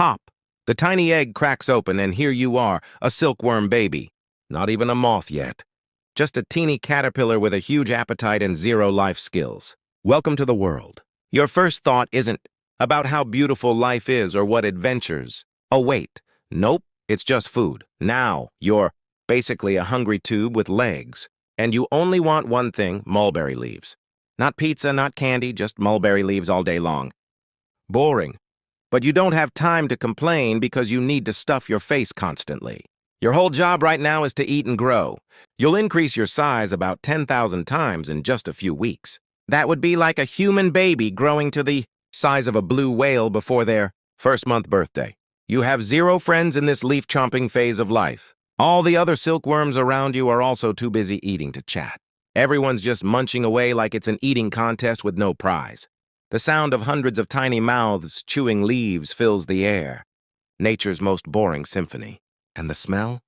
Pop! The tiny egg cracks open and here you are, a silkworm baby. Not even a moth yet. Just a teeny caterpillar with a huge appetite and zero life skills. Welcome to the world. Your first thought isn't about how beautiful life is or what adventures. Oh wait, nope, it's just food. Now, you're basically a hungry tube with legs. And you only want one thing, mulberry leaves. Not pizza, not candy, just mulberry leaves all day long. Boring. But you don't have time to complain because you need to stuff your face constantly. Your whole job right now is to eat and grow. You'll increase your size about 10,000 times in just a few weeks. That would be like a human baby growing to the size of a blue whale before their first-month birthday. You have zero friends in this leaf-chomping phase of life. All the other silkworms around you are also too busy eating to chat. Everyone's just munching away like it's an eating contest with no prize. The sound of hundreds of tiny mouths chewing leaves fills the air. Nature's most boring symphony. And the smell?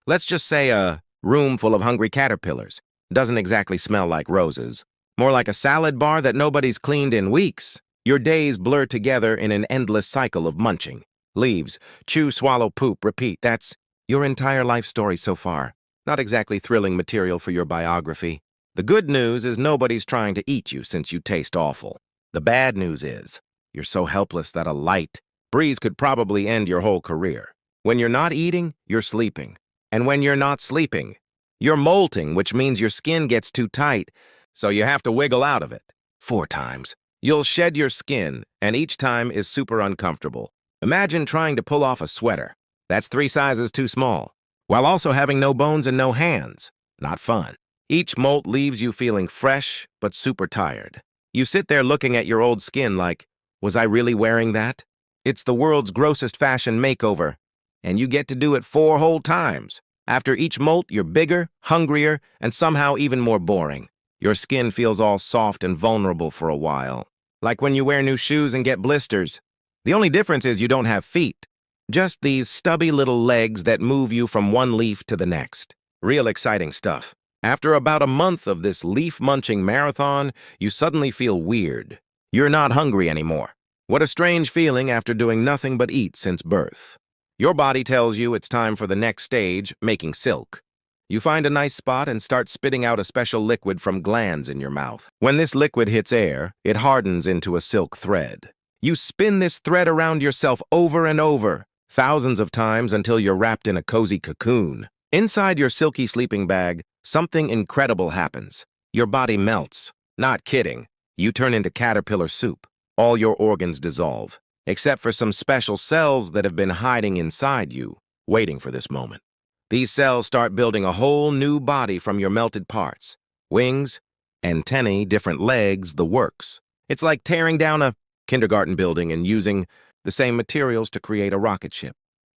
Let's just say a room full of hungry caterpillars. Doesn't exactly smell like roses. More like a salad bar that nobody's cleaned in weeks. Your days blur together in an endless cycle of munching. Leaves, chew, swallow, poop, repeat. That's your entire life story so far. Not exactly thrilling material for your biography. The good news is nobody's trying to eat you since you taste awful. The bad news is you're so helpless that a light breeze could probably end your whole career. When you're not eating, you're sleeping. And when you're not sleeping, you're molting, which means your skin gets too tight, so you have to wiggle out of it. 4 times. You'll shed your skin, and each time is super uncomfortable. Imagine trying to pull off a sweater. That's 3 sizes too small, while also having no bones and no hands. Not fun. Each molt leaves you feeling fresh, but super tired. You sit there looking at your old skin like, was I really wearing that? It's the world's grossest fashion makeover, and you get to do it 4 whole times. After each molt, you're bigger, hungrier, and somehow even more boring. Your skin feels all soft and vulnerable for a while. Like when you wear new shoes and get blisters. The only difference is you don't have feet. Just these stubby little legs that move you from one leaf to the next. Real exciting stuff. After about a month of this leaf-munching marathon, you suddenly feel weird. You're not hungry anymore. What a strange feeling after doing nothing but eat since birth. Your body tells you it's time for the next stage, making silk. You find a nice spot and start spitting out a special liquid from glands in your mouth. When this liquid hits air, it hardens into a silk thread. You spin this thread around yourself over and over, thousands of times until you're wrapped in a cozy cocoon. Inside your silky sleeping bag, something incredible happens. Your body melts. Not kidding. You turn into caterpillar soup. All your organs dissolve, except for some special cells that have been hiding inside you, waiting for this moment. These cells start building a whole new body from your melted parts. Wings, antennae, different legs, the works. It's like tearing down a kindergarten building and using the same materials to create a rocket ship.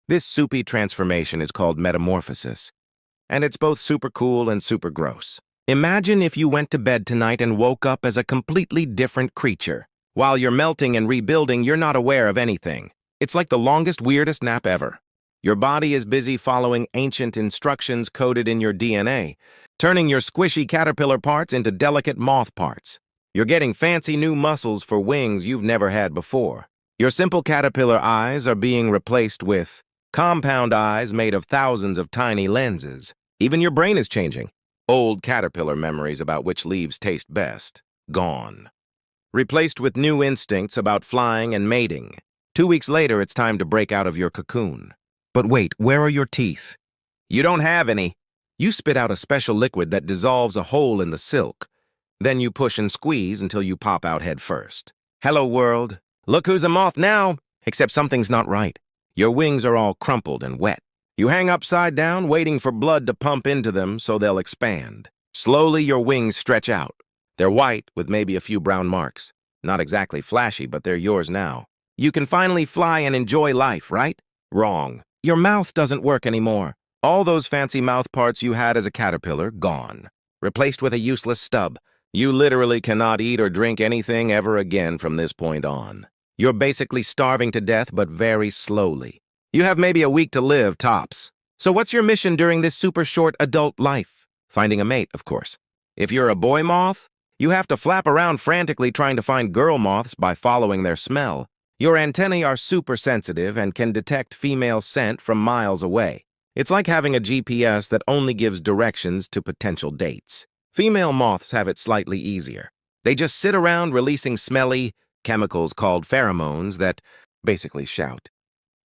This soupy transformation is called metamorphosis, and it's both super cool and super gross. Imagine if you went to bed tonight and woke up as a completely different creature. While you're melting and rebuilding, you're not aware of anything. It's like the longest, weirdest nap ever. Your body is busy following ancient instructions coded in your DNA, turning your squishy caterpillar parts into delicate moth parts. You're getting fancy new muscles for wings you've never had before. Your simple caterpillar eyes are being replaced with compound eyes made of thousands of tiny lenses. Even your brain is changing. Old caterpillar memories about which leaves taste best, gone. Replaced with new instincts about flying and mating. 2 weeks later, it's time to break out of your cocoon. But wait, where are your teeth? You don't have any. You spit out a special liquid that dissolves a hole in the silk. Then you push and squeeze until you pop out head first. Hello, world. Look who's a moth now, except something's not right. Your wings are all crumpled and wet. You hang upside down, waiting for blood to pump into them so they'll expand. Slowly, your wings stretch out. They're white with maybe a few brown marks. Not exactly flashy, but they're yours now. You can finally fly and enjoy life, right? Wrong. Your mouth doesn't work anymore. All those fancy mouth parts you had as a caterpillar, gone. Replaced with a useless stub. You literally cannot eat or drink anything ever again from this point on. You're basically starving to death, but very slowly. You have maybe a week to live, tops. So what's your mission during this super short adult life? Finding a mate, of course. If you're a boy moth, you have to flap around frantically trying to find girl moths by following their smell. Your antennae are super sensitive and can detect female scent from miles away. It's like having a GPS that only gives directions to potential dates. Female moths have it slightly easier. They just sit around releasing smelly chemicals called pheromones that basically shout,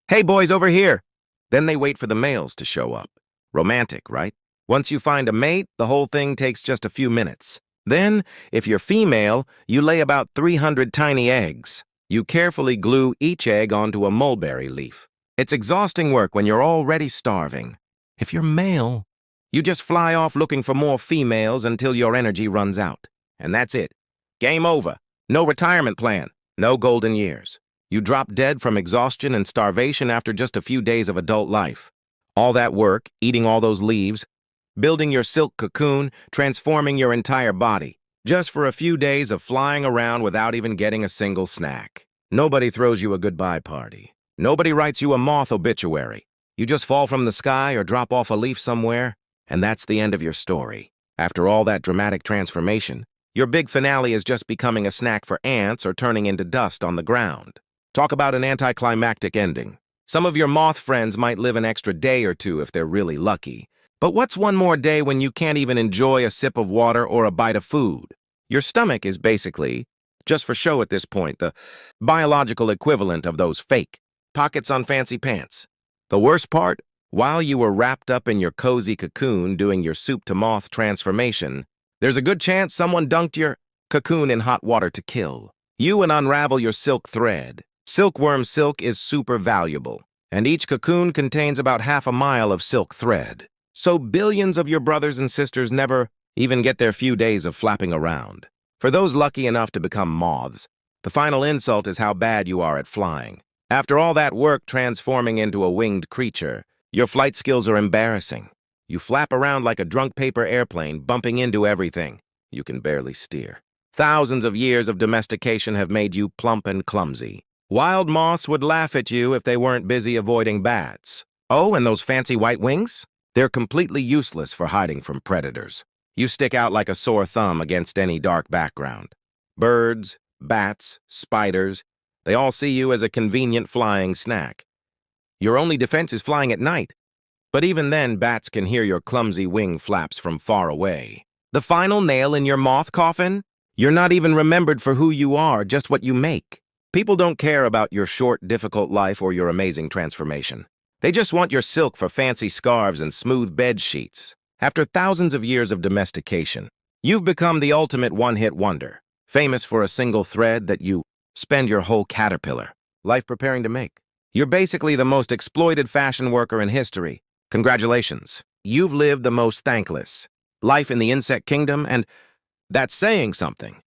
"Hey boys, over here!" Then they wait for the males to show up. Romantic, right? Once you find a mate, the whole thing takes just a few minutes. Then, if you're female, you lay about 300 tiny eggs. You carefully glue each egg onto a mulberry leaf. It's exhausting work when you're already starving. If you're male, you just fly off looking for more females until your energy runs out. And that's it. Game over. No retirement plan. No golden years. You drop dead from exhaustion and starvation after just a few days of adult life. All that work, eating all those leaves, building your silk cocoon, transforming your entire body, just for a few days of flying around without even getting a single snack. Nobody throws you a goodbye party. Nobody writes you a moth obituary. You just fall from the sky or drop off a leaf somewhere, and that's the end of your story. After all that dramatic transformation, your big finale is just becoming a snack for ants or turning into dust on the ground. Talk about an anticlimactic ending. Some of your moth friends might live an extra day or two if they're really lucky. But what's one more day when you can't even enjoy a sip of water or a bite of food? Your stomach is basically, just for show at this point, the biological equivalent of those fake pockets on fancy pants. The worst part, while you were wrapped up in your cozy cocoon doing your soup-to-moth transformation, there's a good chance someone dunked your cocoon in hot water to kill you and unravel your silk thread. Silkworm silk is super valuable, and each cocoon contains about half a mile of silk thread. So billions of your brothers and sisters never even get their few days of flapping around. For those lucky enough to become moths, the final insult is how bad you are at flying. After all that work transforming into a winged creature, your flight skills are embarrassing. You flap around like a drunk paper airplane, bumping into everything. You can barely steer. Thousands of years of domestication have made you plump and clumsy. Wild moths would laugh at you if they weren't busy avoiding bats. Oh, and those fancy white wings? They're completely useless for hiding from predators. You stick out like a sore thumb against any dark background. Birds, bats, spiders, they all see you as a convenient flying snack. Your only defense is flying at night. But even then, bats can hear your clumsy wing flaps from far away. The final nail in your moth coffin? You're not even remembered for who you are, just what you make. People don't care about your short, difficult life or your amazing transformation. They just want your silk for fancy scarves and smooth bed sheets. After thousands of years of domestication, you've become the ultimate one-hit wonder, famous for a single thread that you spend your whole caterpillar life preparing to make. You're basically the most exploited fashion worker in history. Congratulations. You've lived the most thankless life in the insect kingdom, and that's saying something.